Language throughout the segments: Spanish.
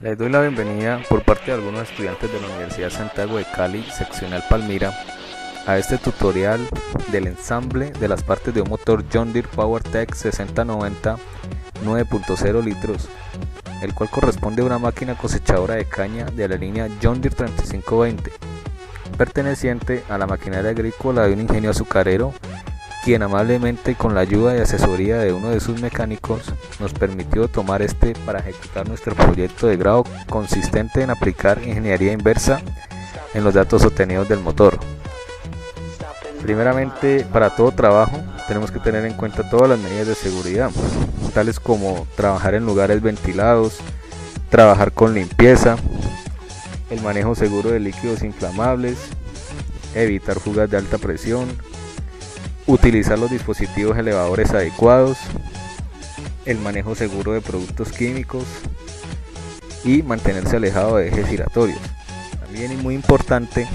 Les doy la bienvenida por parte de algunos estudiantes de la Universidad Santiago de Cali, seccional Palmira, a este tutorial del ensamble de las partes de un motor John Deere PowerTech 6090 9.0 litros, el cual corresponde a una máquina cosechadora de caña de la línea John Deere 3520, perteneciente a la maquinaria agrícola de un ingenio azucarero, quien amablemente y con la ayuda y asesoría de uno de sus mecánicos nos permitió tomar para ejecutar nuestro proyecto de grado consistente en aplicar ingeniería inversa en los datos obtenidos del motor. Primeramente, para todo trabajo tenemos que tener en cuenta todas las medidas de seguridad, tales como trabajar en lugares ventilados, trabajar con limpieza, el manejo seguro de líquidos inflamables, evitar fugas de alta presión, utilizar los dispositivos elevadores adecuados, el manejo seguro de productos químicos y mantenerse alejado de ejes giratorios. También, y muy importante,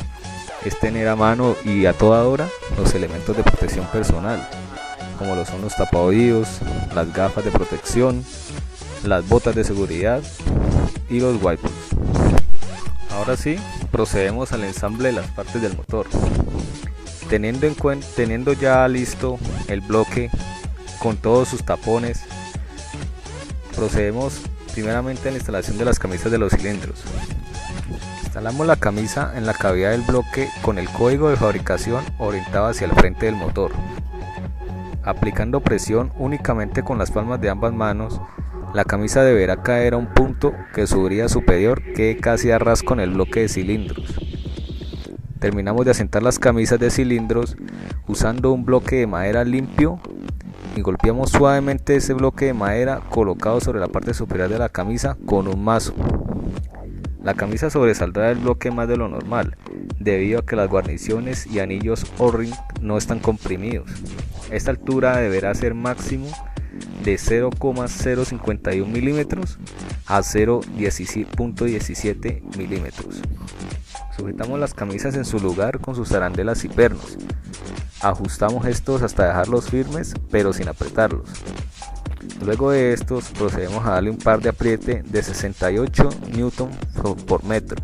es tener a mano y a toda hora los elementos de protección personal, como lo son los tapaoídos, las gafas de protección, las botas de seguridad y los wipers. Ahora sí, procedemos al ensamble de las partes del motor. Teniendo ya listo el bloque con todos sus tapones, procedemos primeramente a la instalación de las camisas de los cilindros. Instalamos la camisa en la cavidad del bloque con el código de fabricación orientado hacia el frente del motor. Aplicando presión únicamente con las palmas de ambas manos, la camisa deberá caer a un punto que su orilla superior quede casi a ras con el bloque de cilindros. Terminamos de asentar las camisas de cilindros usando un bloque de madera limpio y golpeamos suavemente ese bloque de madera colocado sobre la parte superior de la camisa con un mazo. La camisa sobresaldrá del bloque más de lo normal, debido a que las guarniciones y anillos O-ring no están comprimidos. Esta altura deberá ser máximo de 0,051 milímetros a 0,17 milímetros. Sujetamos las camisas en su lugar con sus arandelas y pernos. Ajustamos estos hasta dejarlos firmes, pero sin apretarlos. Luego de estos procedemos a darle un par de apriete de 68 Newton por metro.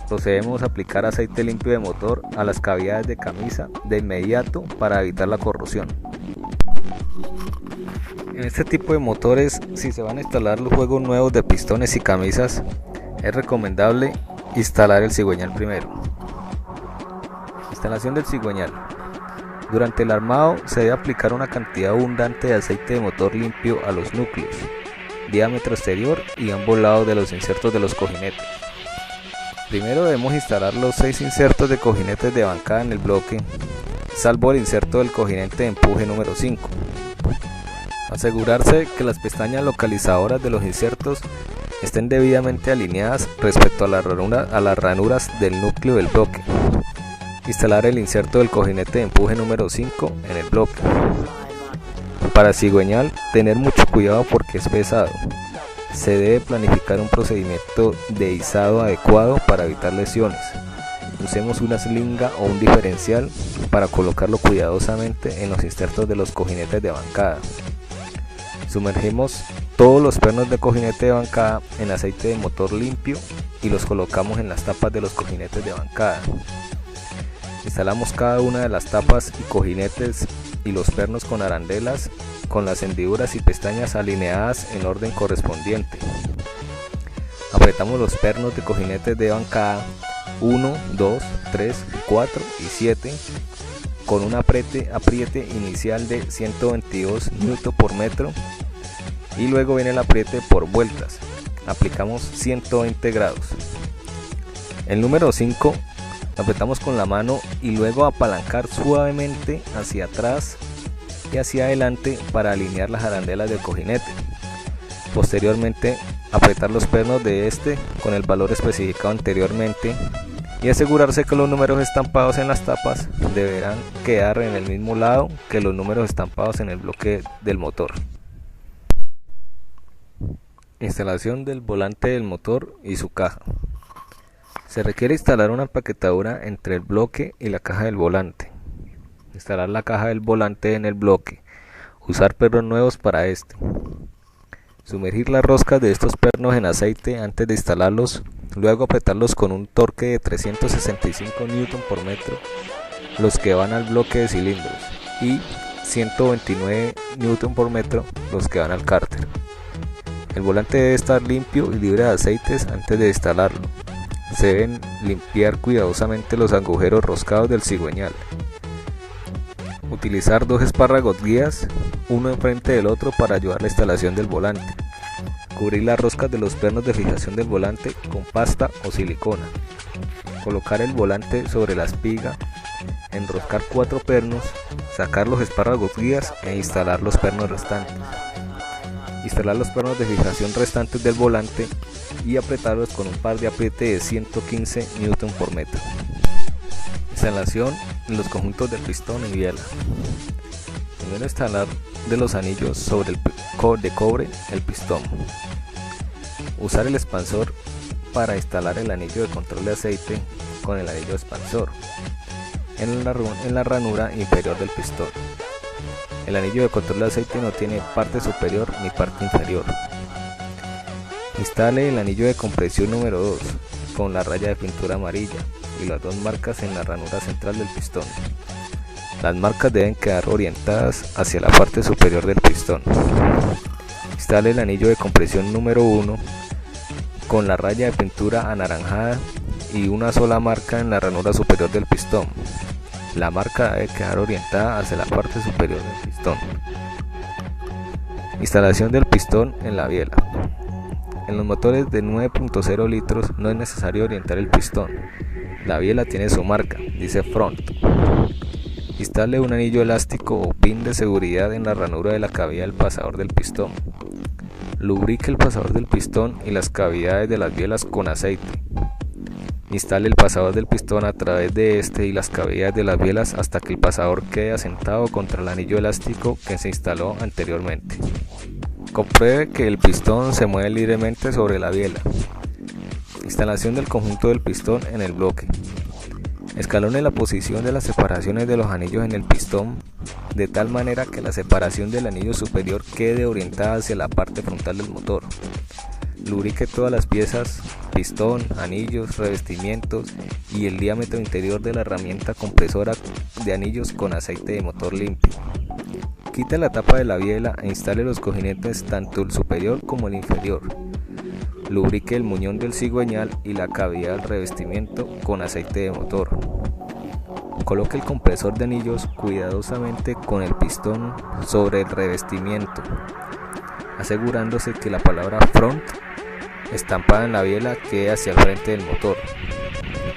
Procedemos a aplicar aceite limpio de motor a las cavidades de camisa de inmediato para evitar la corrosión. En este tipo de motores, si se van a instalar los juegos nuevos de pistones y camisas, es recomendable instalar el cigüeñal primero. Instalación del cigüeñal. Durante el armado se debe aplicar una cantidad abundante de aceite de motor limpio a los núcleos, diámetro exterior y ambos lados de los insertos de los cojinetes. Primero debemos instalar los 6 insertos de cojinetes de bancada en el bloque, salvo el inserto del cojinete de empuje número 5. Asegurarse que las pestañas localizadoras de los insertos estén debidamente alineadas respecto a las ranuras del núcleo del bloque. Instalar el inserto del cojinete de empuje número 5 en el bloque. Para cigüeñal, tener mucho cuidado porque es pesado. Se debe planificar un procedimiento de izado adecuado para evitar lesiones. Usemos una slinga o un diferencial para colocarlo cuidadosamente en los insertos de los cojinetes de bancada. Sumergimos todos los pernos de cojinete de bancada en aceite de motor limpio y los colocamos en las tapas de los cojinetes de bancada. Instalamos cada una de las tapas y cojinetes y los pernos con arandelas con las hendiduras y pestañas alineadas en orden correspondiente. Apretamos los pernos de cojinetes de bancada 1, 2, 3, 4 y 7 con un apriete inicial de 122 N por metro y luego viene el apriete por vueltas. Aplicamos 120 grados. El número 5 apretamos con la mano y luego apalancar suavemente hacia atrás y hacia adelante para alinear las arandelas del cojinete. Posteriormente, apretar los pernos de este con el valor especificado anteriormente y asegurarse que los números estampados en las tapas deberán quedar en el mismo lado que los números estampados en el bloque del motor. Instalación del volante del motor y su caja. Se requiere instalar una empaquetadura entre el bloque y la caja del volante. Instalar la caja del volante en el bloque. Usar pernos nuevos para este. Sumergir las roscas de estos pernos en aceite antes de instalarlos, luego apretarlos con un torque de 365 Nm por metro, los que van al bloque de cilindros, y 129 Nm por metro, los que van al cárter. El volante debe estar limpio y libre de aceites antes de instalarlo. Se deben limpiar cuidadosamente los agujeros roscados del cigüeñal. Utilizar 2 espárragos guías, uno enfrente del otro para ayudar a la instalación del volante. Cubrir las roscas de los pernos de fijación del volante con pasta o silicona. Colocar el volante sobre la espiga, enroscar 4 pernos, sacar los espárragos guías e instalar los pernos restantes. Instalar los pernos de fijación restantes del volante y apretarlos con un par de apriete de 115 Nm por metro. Instalación en los conjuntos del pistón y biela. Primero, instalar de los anillos sobre el de cobre el pistón. Usar el expansor para instalar el anillo de control de aceite con el anillo expansor en la ranura inferior del pistón. El anillo de control de aceite no tiene parte superior ni parte inferior. Instale el anillo de compresión número 2 con la raya de pintura amarilla y las 2 marcas en la ranura central del pistón. Las marcas deben quedar orientadas hacia la parte superior del pistón. Instale el anillo de compresión número 1 con la raya de pintura anaranjada y una sola marca en la ranura superior del pistón. La marca debe quedar orientada hacia la parte superior del pistón. Instalación del pistón en la biela. En los motores de 9.0 litros no es necesario orientar el pistón. La biela tiene su marca, dice front. Instale un anillo elástico o pin de seguridad en la ranura de la cavidad del pasador del pistón. Lubrique el pasador del pistón y las cavidades de las bielas con aceite. Instale el pasador del pistón a través de este y las cavidades de las bielas hasta que el pasador quede asentado contra el anillo elástico que se instaló anteriormente. Compruebe que el pistón se mueve libremente sobre la biela. Instalación del conjunto del pistón en el bloque. Escalone la posición de las separaciones de los anillos en el pistón de tal manera que la separación del anillo superior quede orientada hacia la parte frontal del motor. Lubrique todas las piezas, pistón, anillos, revestimientos y el diámetro interior de la herramienta compresora de anillos con aceite de motor limpio. Quite la tapa de la biela e instale los cojinetes tanto el superior como el inferior. Lubrique el muñón del cigüeñal y la cavidad del revestimiento con aceite de motor. Coloque el compresor de anillos cuidadosamente con el pistón sobre el revestimiento, asegurándose que la palabra front estampada en la biela quede hacia el frente del motor.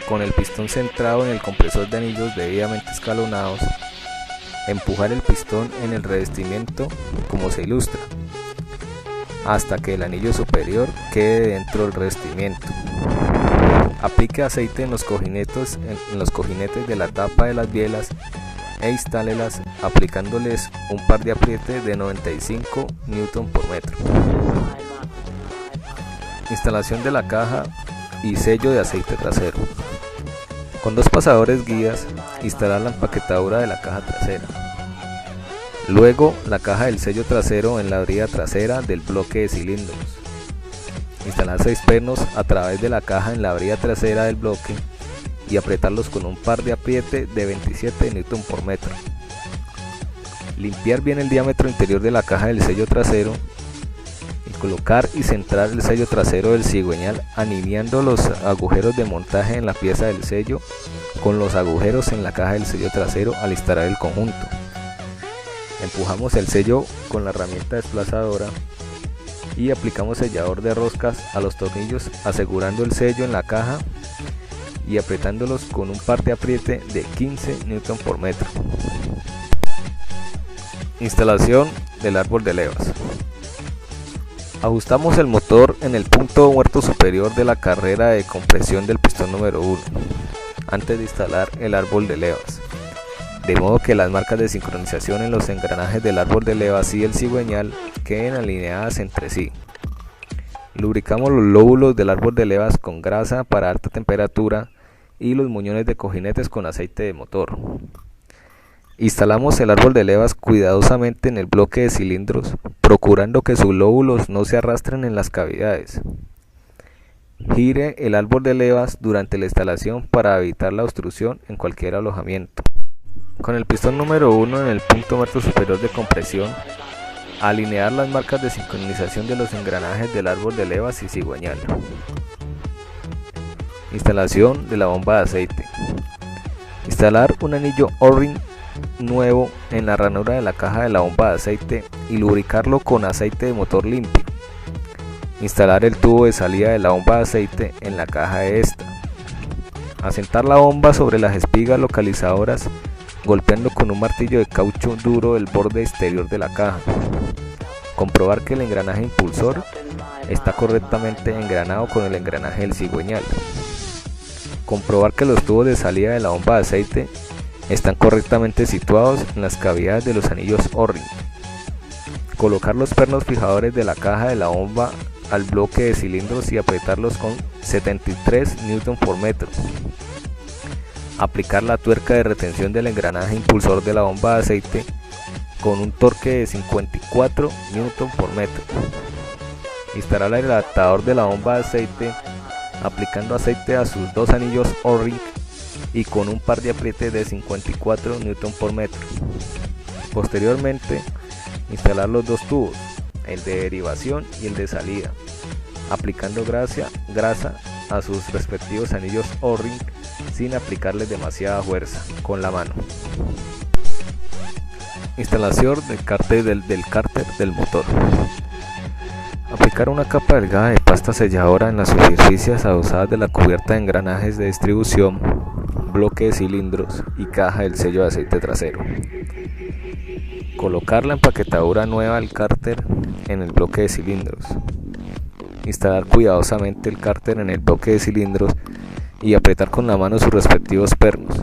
Con el pistón centrado en el compresor de anillos debidamente escalonados, empujar el pistón en el revestimiento como se ilustra, hasta que el anillo superior quede dentro del revestimiento. Aplique aceite en los cojinetes de la tapa de las bielas e instálelas aplicándoles un par de apriete de 95 Nm por metro. Instalación de la caja y sello de aceite trasero. Con 2 pasadores guías, instalar la empaquetadura de la caja trasera. Luego, la caja del sello trasero en la brida trasera del bloque de cilindros. Instalar 6 pernos a través de la caja en la brida trasera del bloque y apretarlos con un par de apriete de 27 Nm por metro. Limpiar bien el diámetro interior de la caja del sello trasero y colocar y centrar el sello trasero del cigüeñal alineando los agujeros de montaje en la pieza del sello con los agujeros en la caja del sello trasero al instalar el conjunto. Empujamos el sello con la herramienta desplazadora y aplicamos sellador de roscas a los tornillos asegurando el sello en la caja y apretándolos con un par de apriete de 15 Nm por metro. Instalación del árbol de levas. Ajustamos el motor en el punto muerto superior de la carrera de compresión del pistón número 1 antes de instalar el árbol de levas, de modo que las marcas de sincronización en los engranajes del árbol de levas y el cigüeñal queden alineadas entre sí. Lubricamos los lóbulos del árbol de levas con grasa para alta temperatura y los muñones de cojinetes con aceite de motor. Instalamos el árbol de levas cuidadosamente en el bloque de cilindros, procurando que sus lóbulos no se arrastren en las cavidades. Gire el árbol de levas durante la instalación para evitar la obstrucción en cualquier alojamiento. Con el pistón número 1 en el punto muerto superior de compresión, alinear las marcas de sincronización de los engranajes del árbol de levas y cigüeñal. Instalación de la bomba de aceite. Instalar un anillo O-ring nuevo en la ranura de la caja de la bomba de aceite y lubricarlo con aceite de motor limpio. Instalar el tubo de salida de la bomba de aceite en la caja de esta. Asentar la bomba sobre las espigas localizadoras golpeando con un martillo de caucho duro el borde exterior de la caja. Comprobar que el engranaje impulsor está correctamente engranado con el engranaje del cigüeñal. Comprobar que los tubos de salida de la bomba de aceite están correctamente situados en las cavidades de los anillos O-ring. Colocar los pernos fijadores de la caja de la bomba al bloque de cilindros y apretarlos con 73 Nm por metro. Aplicar la tuerca de retención del engranaje impulsor de la bomba de aceite con un torque de 54 Nm por metro. Instalar el adaptador de la bomba de aceite aplicando aceite a sus dos anillos O-ring y con un par de aprietes de 54 Nm por metro. Posteriormente, instalar los dos tubos, el de derivación y el de salida, aplicando grasa a sus respectivos anillos O-ring sin aplicarles demasiada fuerza con la mano. Instalación del cárter del motor. Aplicar una capa delgada de pasta selladora en las superficies adosadas de la cubierta de engranajes de distribución, bloque de cilindros y caja del sello de aceite trasero. Colocar la empaquetadura nueva del cárter en el bloque de cilindros. Instalar cuidadosamente el cárter en el bloque de cilindros y apretar con la mano sus respectivos pernos.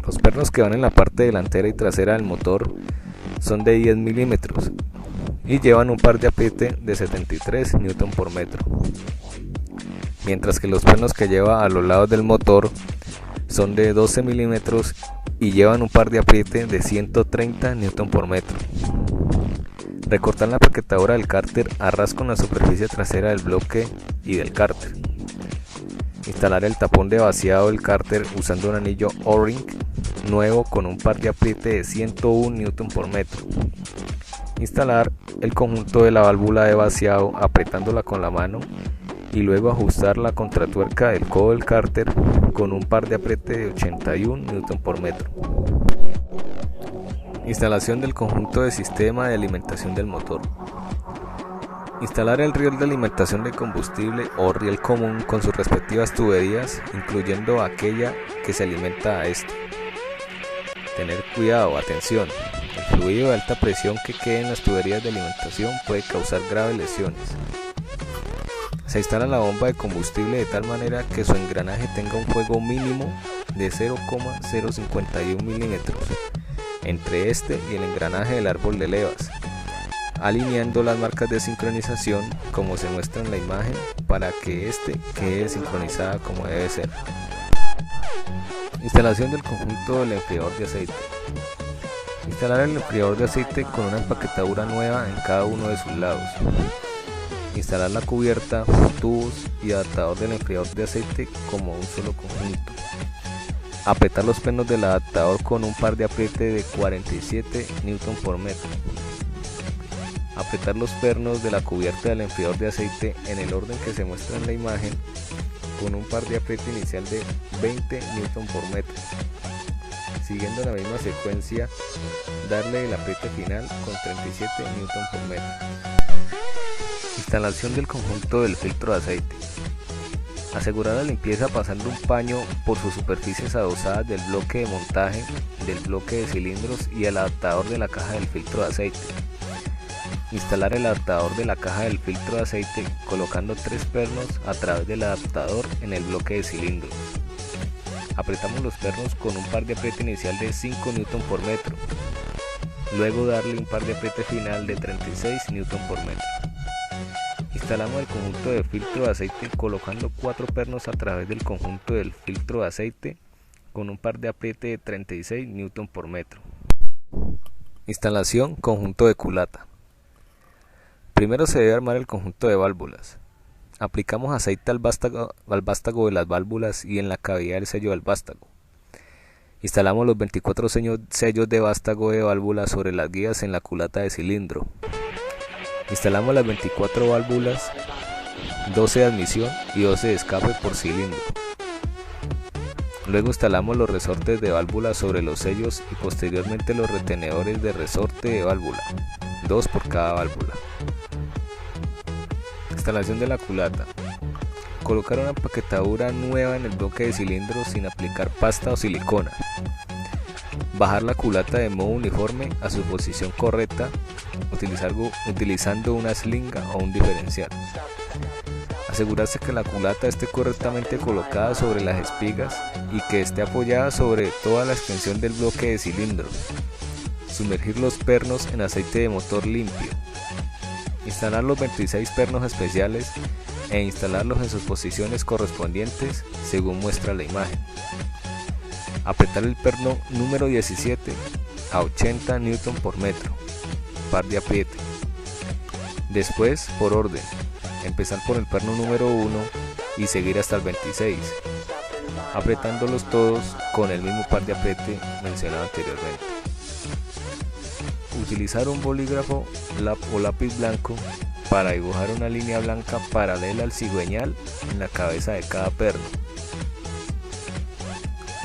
Los pernos que van en la parte delantera y trasera del motor son de 10 milímetros y llevan un par de apriete de 73 Nm por metro, mientras que los pernos que lleva a los lados del motor son de 12 milímetros y llevan un par de apriete de 130 Nm por metro. Recortar la empaquetadura del cárter a ras con la superficie trasera del bloque y del cárter. Instalar el tapón de vaciado del cárter usando un anillo O-ring nuevo con un par de apriete de 101 Nm por metro. Instalar el conjunto de la válvula de vaciado apretándola con la mano y luego ajustar la contratuerca del codo del cárter con un par de apriete de 81 Nm por metro. Instalación del conjunto de sistema de alimentación del motor. Instalar el riel de alimentación de combustible o riel común con sus respectivas tuberías, incluyendo aquella que se alimenta a este. Tener cuidado, atención, el fluido de alta presión que quede en las tuberías de alimentación puede causar graves lesiones. Se instala la bomba de combustible de tal manera que su engranaje tenga un fuego mínimo de 0,051 milímetros entre este y el engranaje del árbol de levas, alineando las marcas de sincronización como se muestra en la imagen para que este quede sincronizada como debe ser. Instalación del conjunto del enfriador de aceite. Instalar el enfriador de aceite con una empaquetadura nueva en cada uno de sus lados. Instalar la cubierta, tubos y adaptador del enfriador de aceite como un solo conjunto. Apretar los pernos del adaptador con un par de apriete de 47 Nm por metro. Apretar los pernos de la cubierta del enfriador de aceite en el orden que se muestra en la imagen con un par de apriete inicial de 20 Nm por metro. Siguiendo la misma secuencia, darle el apriete final con 37 Nm por metro. Instalación del conjunto del filtro de aceite. Asegurar la limpieza pasando un paño por sus superficies adosadas del bloque de montaje, del bloque de cilindros y el adaptador de la caja del filtro de aceite. Instalar el adaptador de la caja del filtro de aceite colocando 3 pernos a través del adaptador en el bloque de cilindros. Apretamos los pernos con un par de apriete inicial de 5 Nm por metro. Luego darle un par de apriete final de 36 Nm por metro. Instalamos el conjunto de filtro de aceite colocando 4 pernos a través del conjunto del filtro de aceite con un par de apriete de 36 Newton por metro. Instalación conjunto de culata. Primero se debe armar el conjunto de válvulas. Aplicamos aceite al vástago de las válvulas y en la cavidad del sello del vástago. Instalamos los 24 sellos de vástago de válvula sobre las guías en la culata de cilindro. Instalamos las 24 válvulas, 12 de admisión y 12 de escape por cilindro. Luego instalamos los resortes de válvula sobre los sellos y posteriormente los retenedores de resorte de válvula, 2 por cada válvula. Instalación de la culata. Colocar una empaquetadura nueva en el bloque de cilindros sin aplicar pasta o silicona. Bajar la culata de modo uniforme a su posición correcta utilizando una slinga o un diferencial. Asegurarse que la culata esté correctamente colocada sobre las espigas y que esté apoyada sobre toda la extensión del bloque de cilindro. Sumergir los pernos en aceite de motor limpio. Instalar los 26 pernos especiales e instalarlos en sus posiciones correspondientes según muestra la imagen. Apretar el perno número 17 a 80 Newton por metro, par de apriete. Después, por orden, empezar por el perno número 1 y seguir hasta el 26, apretándolos todos con el mismo par de apriete mencionado anteriormente. Utilizar un bolígrafo o lápiz blanco para dibujar una línea blanca paralela al cigüeñal en la cabeza de cada perno.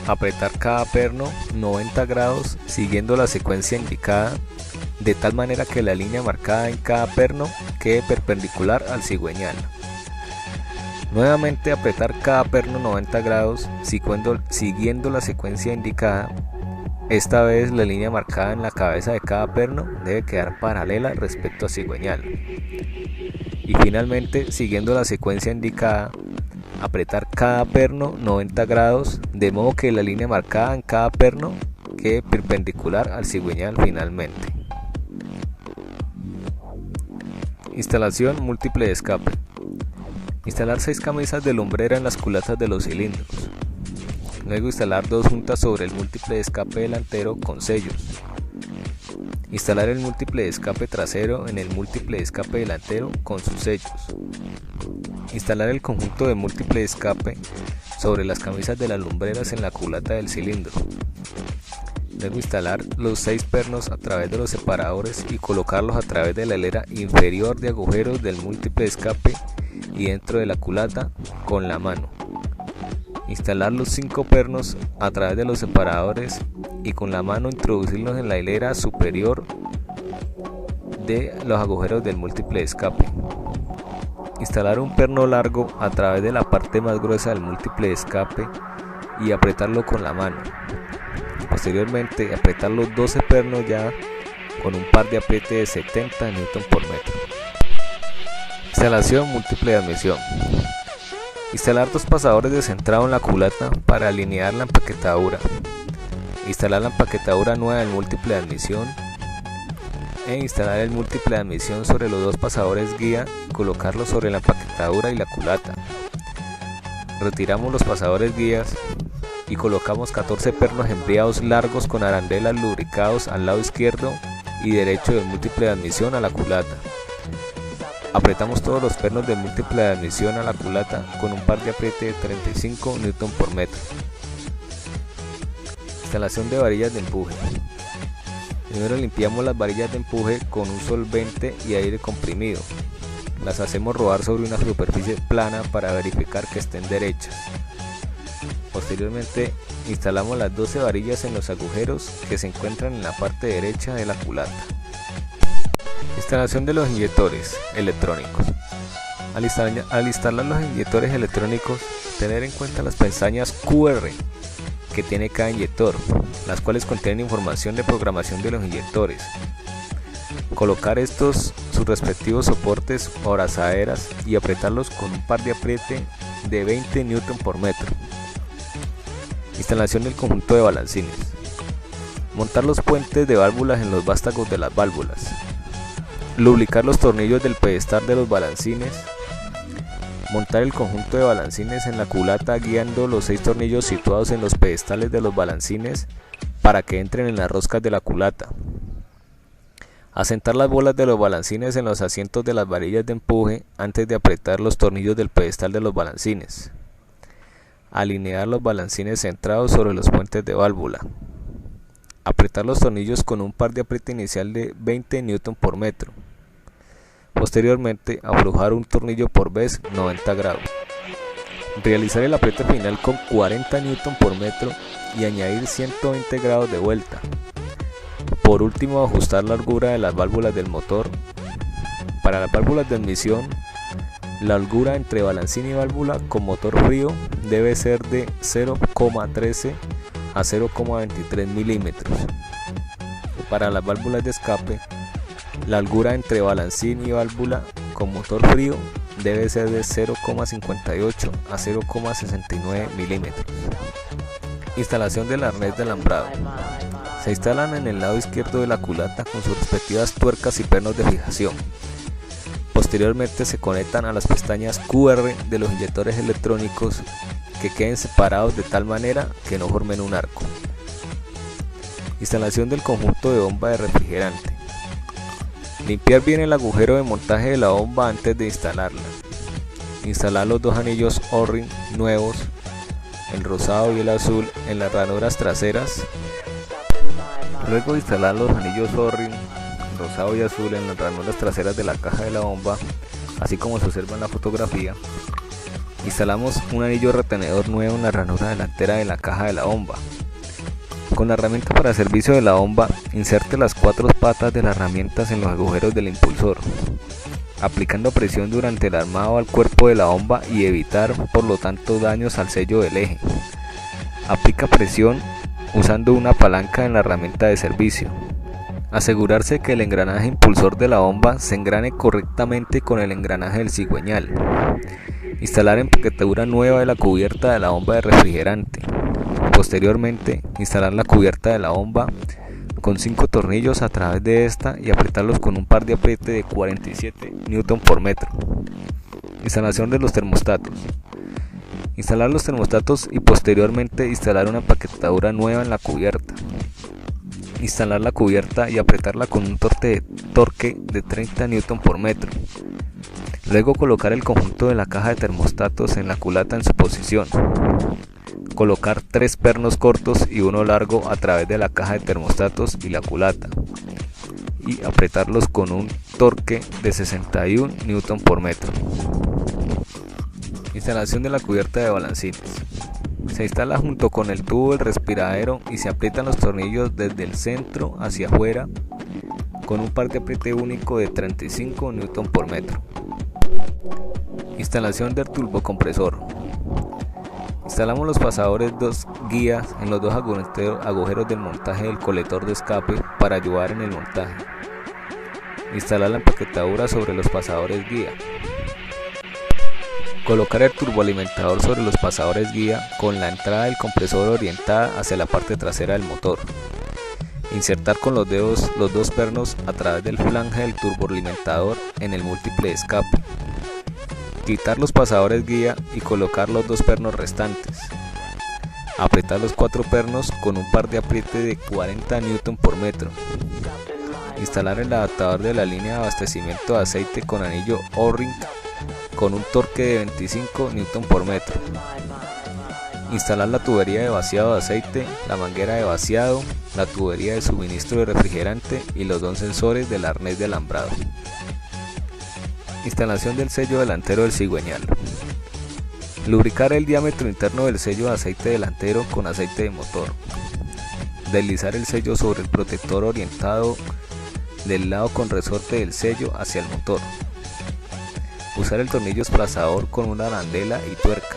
Apretar cada perno 90 grados siguiendo la secuencia indicada, de tal manera que la línea marcada en cada perno quede perpendicular al cigüeñal. Nuevamente apretar cada perno 90 grados siguiendo la secuencia indicada. Esta vez la línea marcada en la cabeza de cada perno debe quedar paralela respecto a cigüeñal. Y finalmente, siguiendo la secuencia indicada, apretar cada perno 90 grados de modo que la línea marcada en cada perno quede perpendicular al cigüeñal finalmente. Instalación múltiple de escape. Instalar 6 camisas de lumbrera en las culatas de los cilindros. Luego instalar 2 juntas sobre el múltiple de escape delantero con sellos. Instalar el múltiple de escape trasero en el múltiple de escape delantero con sus sellos. Instalar el conjunto de múltiple de escape sobre las camisas de las lumbreras en la culata del cilindro. Luego instalar los 6 pernos a través de los separadores y colocarlos a través de la hilera inferior de agujeros del múltiple de escape y dentro de la culata con la mano. Instalar los 5 pernos a través de los separadores y con la mano introducirlos en la hilera superior de los agujeros del múltiple de escape. Instalar un perno largo a través de la parte más gruesa del múltiple de escape y apretarlo con la mano. Posteriormente apretar los 12 pernos ya con un par de apriete de 70 Nm por metro. Instalación múltiple de admisión. Instalar 2 pasadores de centrado en la culata para alinear la empaquetadura. Instalar la empaquetadura nueva del múltiple de admisión. E instalar el múltiple de admisión sobre los 2 pasadores guía y colocarlos sobre la empaquetadura y la culata. Retiramos los pasadores guías y colocamos 14 pernos embriados largos con arandelas lubricados al lado izquierdo y derecho del múltiple de admisión a la culata. Apretamos todos los pernos del múltiple de admisión a la culata con un par de apriete de 35 Nm por metro. Instalación de varillas de empuje. Primero limpiamos las varillas de empuje con un solvente y aire comprimido. Las hacemos rodar sobre una superficie plana para verificar que estén derechas. Posteriormente instalamos las 12 varillas en los agujeros que se encuentran en la parte derecha de la culata. Instalación de los inyectores electrónicos. Al instalar los inyectores electrónicos, tener en cuenta las pestañas QR que tiene cada inyector, las cuales contienen información de programación de los inyectores. Colocar sus respectivos soportes o abrazaderas y apretarlos con un par de apriete de 20 Nm por metro. Instalación del conjunto de balancines. Montar los puentes de válvulas en los vástagos de las válvulas. Lubricar los tornillos del pedestal de los balancines. Montar el conjunto de balancines en la culata guiando los 6 tornillos situados en los pedestales de los balancines para que entren en las roscas de la culata. Asentar las bolas de los balancines en los asientos de las varillas de empuje antes de apretar los tornillos del pedestal de los balancines. Alinear los balancines centrados sobre los puentes de válvula. Apretar los tornillos con un par de apriete inicial de 20 Nm por metro. Posteriormente, aflojar un tornillo por vez 90 grados. Realizar el apriete final con 40 Nm por metro y añadir 120 grados de vuelta. Por último, ajustar la holgura de las válvulas del motor. Para las válvulas de admisión, la holgura entre balancín y válvula con motor frío debe ser de 0,13 a 0,23 milímetros. Para las válvulas de escape, la holgura entre balancín y válvula con motor frío debe ser de 0,58 a 0,69 milímetros. Instalación del arnés de alambrado. Se instalan en el lado izquierdo de la culata con sus respectivas tuercas y pernos de fijación. Posteriormente se conectan a las pestañas QR de los inyectores electrónicos que queden separados de tal manera que no formen un arco. Instalación del conjunto de bomba de refrigerante. Limpiar bien el agujero de montaje de la bomba antes de instalarla. Instalar los 2 anillos O-ring nuevos, el rosado y el azul, en las ranuras traseras. Luego de instalar los anillos O-ring rosado y azul en las ranuras traseras de la caja de la bomba, así como se observa en la fotografía, instalamos un anillo retenedor nuevo en la ranura delantera de la caja de la bomba. Con la herramienta para servicio de la bomba, inserte las 4 patas de las herramientas en los agujeros del impulsor, aplicando presión durante el armado al cuerpo de la bomba y evitar por lo tanto daños al sello del eje. Aplica presión usando una palanca en la herramienta de servicio. Asegurarse que el engranaje impulsor de la bomba se engrane correctamente con el engranaje del cigüeñal. Instalar empaquetadura nueva de la cubierta de la bomba de refrigerante. Posteriormente, instalar la cubierta de la bomba con 5 tornillos a través de esta y apretarlos con un par de apriete de 47 Nm por metro. Instalación de los termostatos. Instalar los termostatos y posteriormente instalar una empaquetadura nueva en la cubierta. Instalar la cubierta y apretarla con un torque de 30 Nm por metro. Luego colocar el conjunto de la caja de termostatos en la culata en su posición. Colocar 3 pernos cortos y uno largo a través de la caja de termostatos y la culata. Y apretarlos con un torque de 61 Nm por metro. Instalación de la cubierta de balancines. Se instala junto con el tubo del respiradero y se aprietan los tornillos desde el centro hacia afuera con un par de apriete único de 35 Nm por metro. Instalación del turbocompresor. Instalamos los pasadores 2 guías en los 2 agujeros del montaje del colector de escape para ayudar en el montaje. Instalar la empaquetadura sobre los pasadores guía. Colocar el turboalimentador sobre los pasadores guía con la entrada del compresor orientada hacia la parte trasera del motor. Insertar con los dedos los 2 pernos a través del flange del turboalimentador en el múltiple de escape. Quitar los pasadores guía y colocar los 2 pernos restantes. Apretar los 4 pernos con un par de apriete de 40 Nm por metro. Instalar el adaptador de la línea de abastecimiento de aceite con anillo O-ring con un torque de 25 Nm por metro. Instalar la tubería de vaciado de aceite, la manguera de vaciado, la tubería de suministro de refrigerante y los 2 sensores del arnés de alambrado. Instalación del sello delantero del cigüeñal. Lubricar el diámetro interno del sello de aceite delantero con aceite de motor. Deslizar el sello sobre el protector orientado del lado con resorte del sello hacia el motor. Usar el tornillo desplazador con una arandela y tuerca.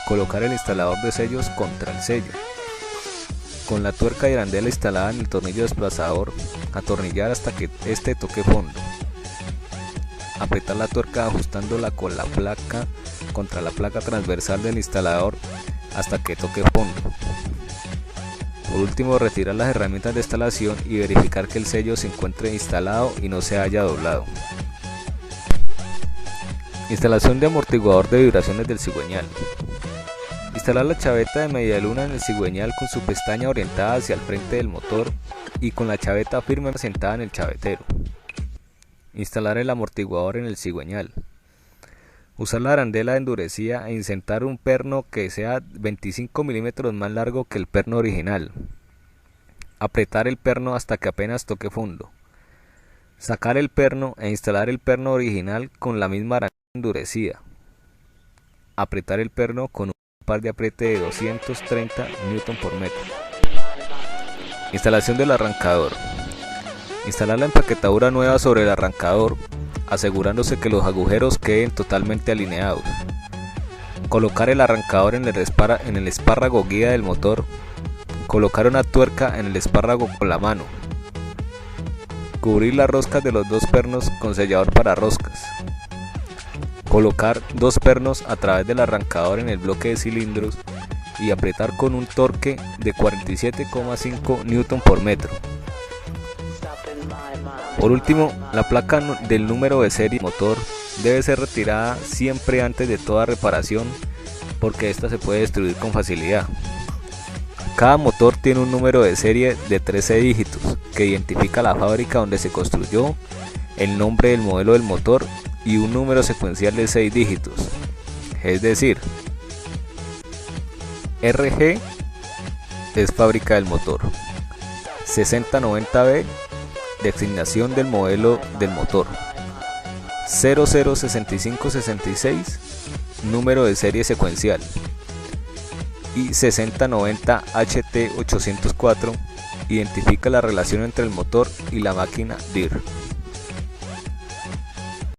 Colocar el instalador de sellos contra el sello. Con la tuerca y arandela instalada en el tornillo desplazador, atornillar hasta que este toque fondo. Apretar la tuerca ajustándola con la placa contra la placa transversal del instalador hasta que toque fondo. Por último, retirar las herramientas de instalación y verificar que el sello se encuentre instalado y no se haya doblado. Instalación de amortiguador de vibraciones del cigüeñal. Instalar la chaveta de media luna en el cigüeñal con su pestaña orientada hacia el frente del motor y con la chaveta firme sentada en el chavetero. Instalar el amortiguador en el cigüeñal. Usar la arandela endurecida e insertar un perno que sea 25 milímetros más largo que el perno original. Apretar el perno hasta que apenas toque fondo. Sacar el perno e instalar el perno original con la misma arandela endurecida. Apretar el perno con un par de apriete de 230 Nm por metro. Instalación del arrancador. Instalar la empaquetadura nueva sobre el arrancador, asegurándose que los agujeros queden totalmente alineados. Colocar el arrancador en el espárrago guía del motor. Colocar una tuerca en el espárrago con la mano. Cubrir las roscas de los dos pernos con sellador para roscas. Colocar dos pernos a través del arrancador en el bloque de cilindros y apretar con un torque de 47,5 Nm por metro. Por último, la placa del número de serie del motor debe ser retirada siempre antes de toda reparación porque esta se puede destruir con facilidad. Cada motor tiene un número de serie de 13 dígitos que identifica la fábrica donde se construyó, el nombre del modelo del motor y un número secuencial de 6 dígitos, es decir, RG es fábrica del motor, 6090B designación del modelo del motor, 006566 número de serie secuencial y 6090 HT804 identifica la relación entre el motor y la máquina DIR.